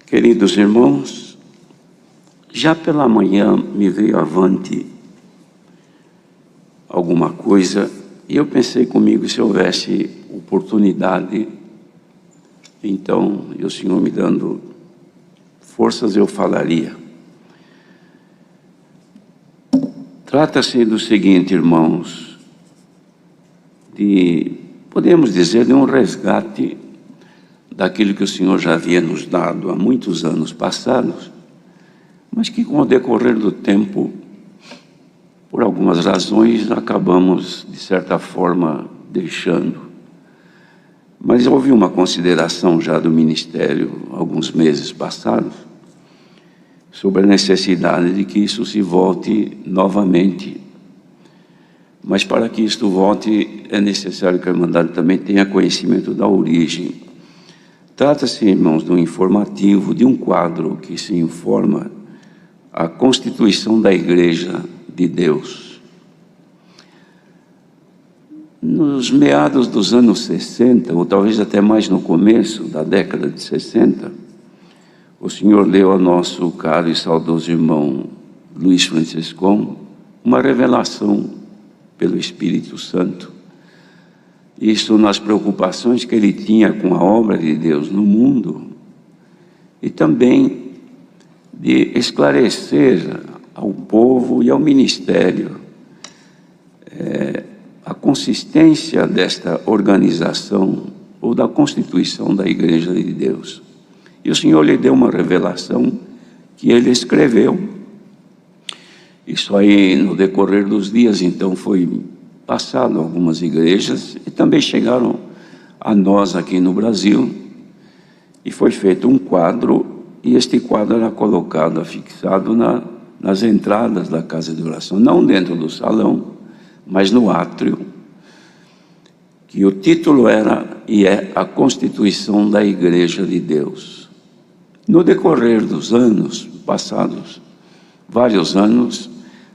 Queridos irmãos, já pela manhã me veio avante alguma coisa e eu pensei comigo, se houvesse oportunidade, então, e o Senhor me dando forças, eu falaria. Trata-se do seguinte, irmãos, podemos dizer, de um resgate daquilo que o Senhor já havia nos dado há muitos anos passados, mas que com o decorrer do tempo, por algumas razões, acabamos, de certa forma, deixando. Mas houve uma consideração já do ministério, alguns meses passados, sobre a necessidade de que isso se volte novamente. Mas para que isto volte, é necessário que a Irmandade também tenha conhecimento da origem. Trata-se, irmãos, de um informativo, de um quadro que se informa a constituição da Igreja de Deus. Nos meados dos anos 60, ou talvez até mais no começo da década de 60, o Senhor deu ao nosso caro e saudoso irmão Luiz Franciscon uma revelação pelo Espírito Santo. Isso nas preocupações que ele tinha com a obra de Deus no mundo e também de esclarecer ao povo e ao ministério a consistência desta organização ou da constituição da Igreja de Deus. E o Senhor lhe deu uma revelação que ele escreveu. Isso aí, no decorrer dos dias, então, foi passado a algumas igrejas e também chegaram a nós aqui no Brasil. E foi feito um quadro, e este quadro era colocado, afixado nas entradas da casa de oração, não dentro do salão, mas no átrio, que o título era e é a Constituição da Igreja de Deus. No decorrer dos anos passados, vários anos,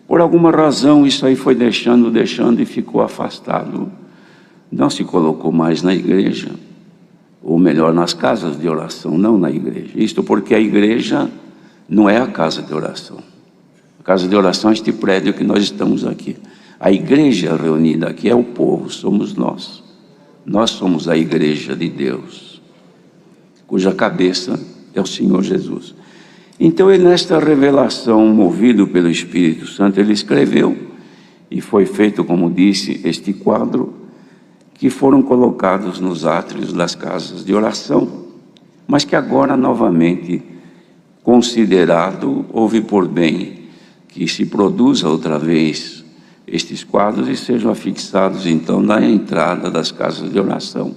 por alguma razão isso aí foi deixando e ficou afastado. Não se colocou mais na igreja, ou melhor, nas casas de oração, não na igreja. Isto porque a igreja não é a casa de oração. A casa de oração é este prédio que nós estamos aqui. A igreja reunida aqui é o povo, somos nós. Nós somos a igreja de Deus, cuja cabeça é o Senhor Jesus. Então, ele, nesta revelação, movido pelo Espírito Santo, ele escreveu, e foi feito, como disse, este quadro, que foram colocados nos átrios das casas de oração, mas que agora, novamente, considerado, houve por bem que se produza outra vez estes quadros e sejam afixados, então, na entrada das casas de oração.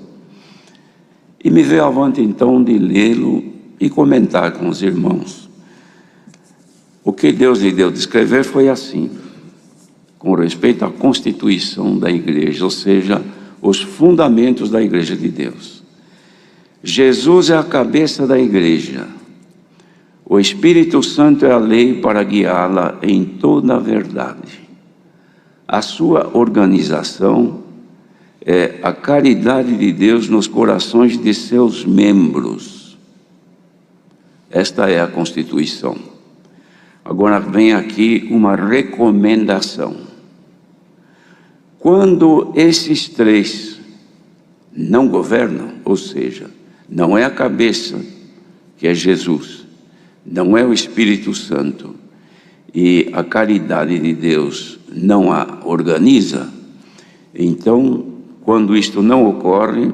E me veio avante, então, de lê-lo e comentar com os irmãos. O que Deus lhe deu de escrever foi assim, com respeito à constituição da igreja, ou seja, os fundamentos da igreja de Deus. Jesus é a cabeça da igreja. O Espírito Santo é a lei para guiá-la em toda a verdade. A sua organização é a caridade de Deus nos corações de seus membros. Esta é a constituição. Agora vem aqui uma recomendação. Quando esses três não governam, ou seja, não é a cabeça, que é Jesus, não é o Espírito Santo, e a caridade de Deus não a organiza, então, quando isto não ocorre,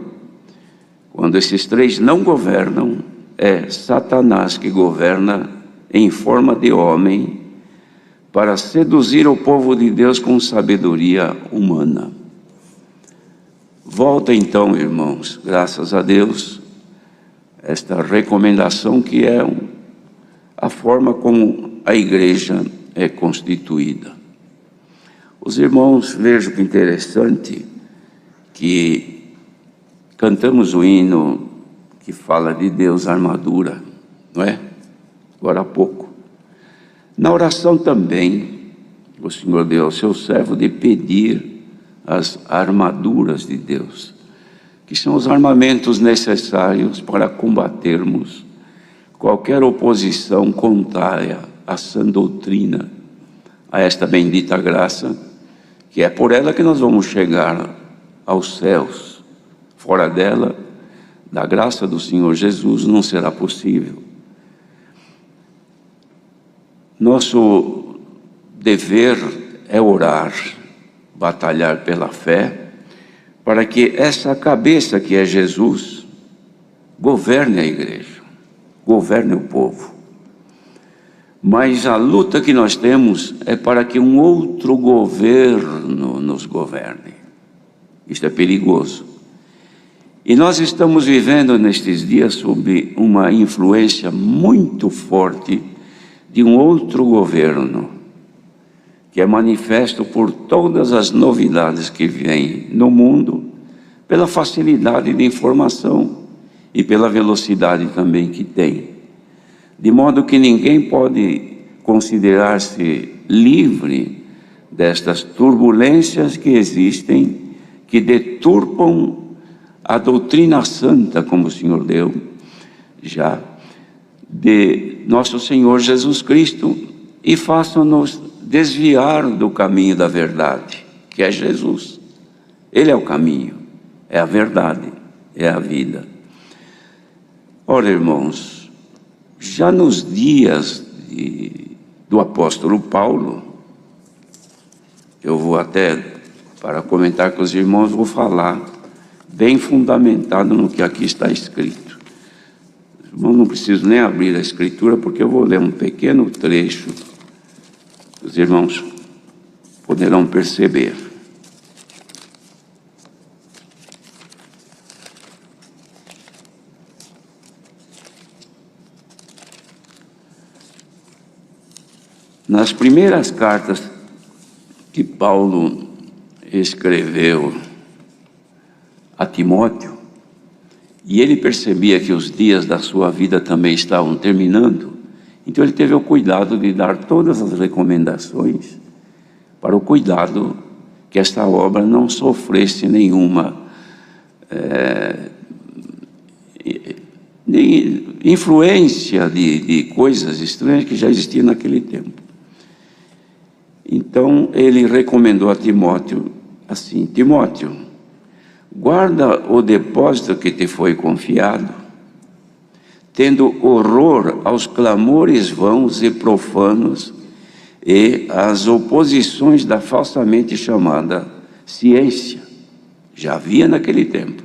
quando esses três não governam, é Satanás que governa em forma de homem, para seduzir o povo de Deus com sabedoria humana. Volta então, irmãos, graças a Deus, esta recomendação que é a forma como a igreja é constituída. Os irmãos, vejam que interessante, que cantamos o hino que fala de Deus, armadura, não é? Agora há pouco. Na oração também, o Senhor deu ao seu servo de pedir as armaduras de Deus, que são os armamentos necessários para combatermos qualquer oposição contrária à sã doutrina, a esta bendita graça, que é por ela que nós vamos chegar aos céus. Fora dela, da graça do Senhor Jesus, não será possível. Nosso dever é orar, batalhar pela fé, para que essa cabeça que é Jesus governe a igreja, governe o povo. Mas a luta que nós temos é para que um outro governo nos governe. Isto é perigoso. E nós estamos vivendo nestes dias sob uma influência muito forte de um outro governo, que é manifesto por todas as novidades que vêm no mundo, pela facilidade de informação e pela velocidade também que tem. De modo que ninguém pode considerar-se livre destas turbulências que existem, que deturpam a doutrina santa, como o Senhor deu já, de nosso Senhor Jesus Cristo, e façam-nos desviar do caminho da verdade, que é Jesus. Ele é o caminho, é a verdade, é a vida. Ora, irmãos, já nos dias do apóstolo Paulo, eu vou até, para comentar com os irmãos, vou falar bem fundamentado no que aqui está escrito. Os irmãos não precisam nem abrir a escritura, porque eu vou ler um pequeno trecho, os irmãos poderão perceber. Nas primeiras cartas que Paulo escreveu a Timóteo, e ele percebia que os dias da sua vida também estavam terminando, então ele teve o cuidado de dar todas as recomendações para o cuidado que esta obra não sofresse nenhuma influência de coisas estranhas que já existiam naquele tempo. Então ele recomendou a Timóteo assim: Timóteo, guarda o depósito que te foi confiado, tendo horror aos clamores vãos e profanos e às oposições da falsamente chamada ciência, já havia naquele tempo,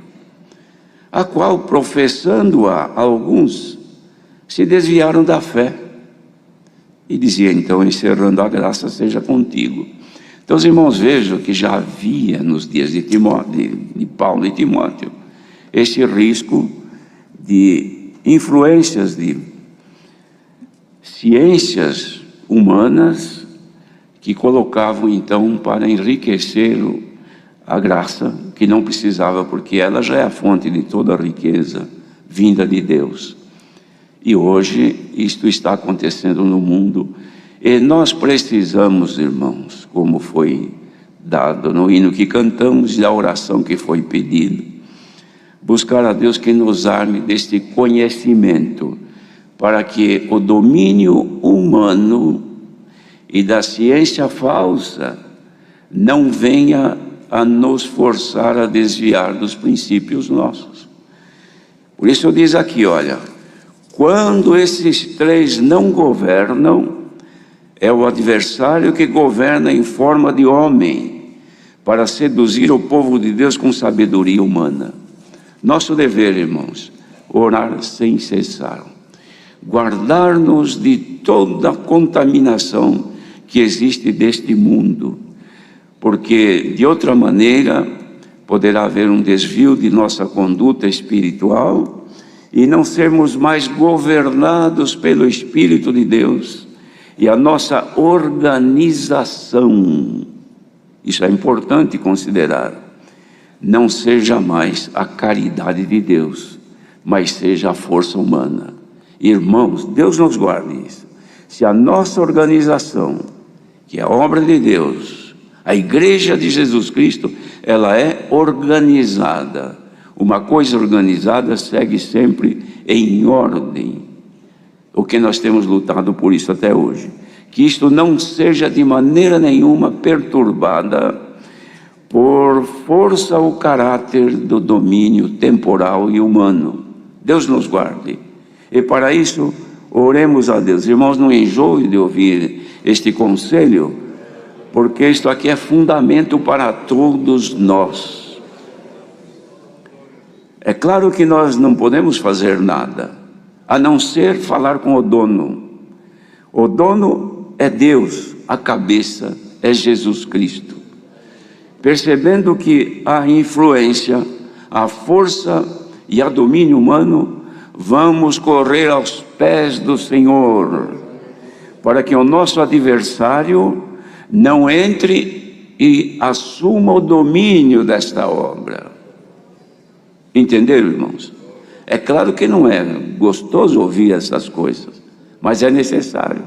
a qual, professando-a alguns, se desviaram da fé. E dizia então, encerrando: a graça seja contigo. Então, os irmãos, vejam que já havia nos dias de Paulo e Timóteo esse risco de influências de ciências humanas que colocavam então para enriquecer a graça, que não precisava, porque ela já é a fonte de toda a riqueza vinda de Deus. E hoje isto está acontecendo no mundo, e nós precisamos, irmãos, como foi dado no hino que cantamos e na oração que foi pedida, buscar a Deus que nos arme deste conhecimento, para que o domínio humano e da ciência falsa não venha a nos forçar a desviar dos princípios nossos. Por isso eu diz aqui, olha, quando esses três não governam, é o adversário que governa em forma de homem, para seduzir o povo de Deus com sabedoria humana. Nosso dever, irmãos, orar sem cessar, guardar-nos de toda a contaminação que existe deste mundo, porque de outra maneira poderá haver um desvio de nossa conduta espiritual e não sermos mais governados pelo Espírito de Deus e a nossa organização. Isso é importante considerar. Não seja mais a caridade de Deus, mas seja a força humana. Irmãos, Deus nos guarde isso. Se a nossa organização, que é a obra de Deus, a igreja de Jesus Cristo, ela é organizada. Uma coisa organizada segue sempre em ordem. o que nós temos lutado por isso até hoje. Que isto não seja de maneira nenhuma perturbada por força ou caráter do domínio temporal e humano. Deus nos guarde. E para isso, oremos a Deus. Irmãos, não enjoem de ouvir este conselho, porque isto aqui é fundamento para todos nós. É claro que nós não podemos fazer nada, a não ser falar com o dono. O dono é Deus, a cabeça é Jesus Cristo. Percebendo que a influência, a força e a domínio humano, vamos correr aos pés do Senhor, para que o nosso adversário não entre e assuma o domínio desta obra. Entenderam, irmãos? É claro que não é gostoso ouvir essas coisas, mas é necessário.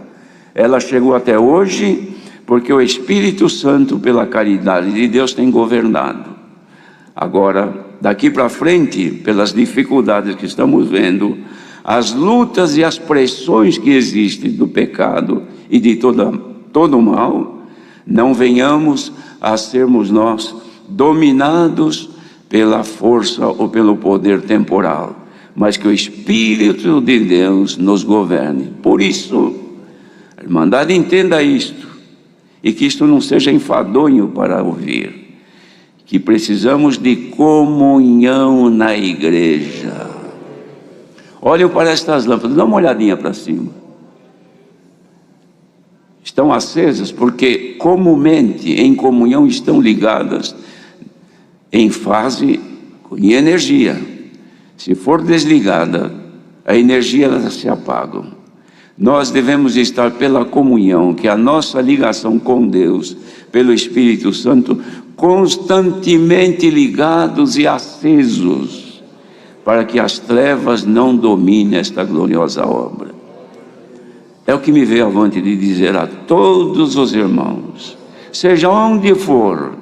Ela chegou até hoje porque o Espírito Santo, pela caridade de Deus, tem governado. Agora, daqui para frente, pelas dificuldades que estamos vendo, as lutas e as pressões que existem do pecado e de todo o mal, não venhamos a sermos nós dominados pela força ou pelo poder temporal, mas que o Espírito de Deus nos governe. Por isso, a Irmandade entenda isto, e que isto não seja enfadonho para ouvir, que precisamos de comunhão na igreja. Olhem para estas lâmpadas, dá uma olhadinha para cima. Estão acesas porque comumente em comunhão estão ligadas em fase e energia. Se for desligada, a energia elas se apagam. Nós devemos estar pela comunhão, que é a nossa ligação com Deus, pelo Espírito Santo, constantemente ligados e acesos, para que as trevas não dominem esta gloriosa obra. É o que me veio avante de dizer a todos os irmãos, seja onde for,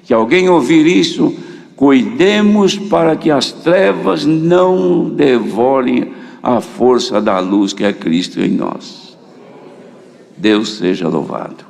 que alguém ouvir isso, cuidemos para que as trevas não devorem a força da luz que é Cristo em nós. Deus seja louvado.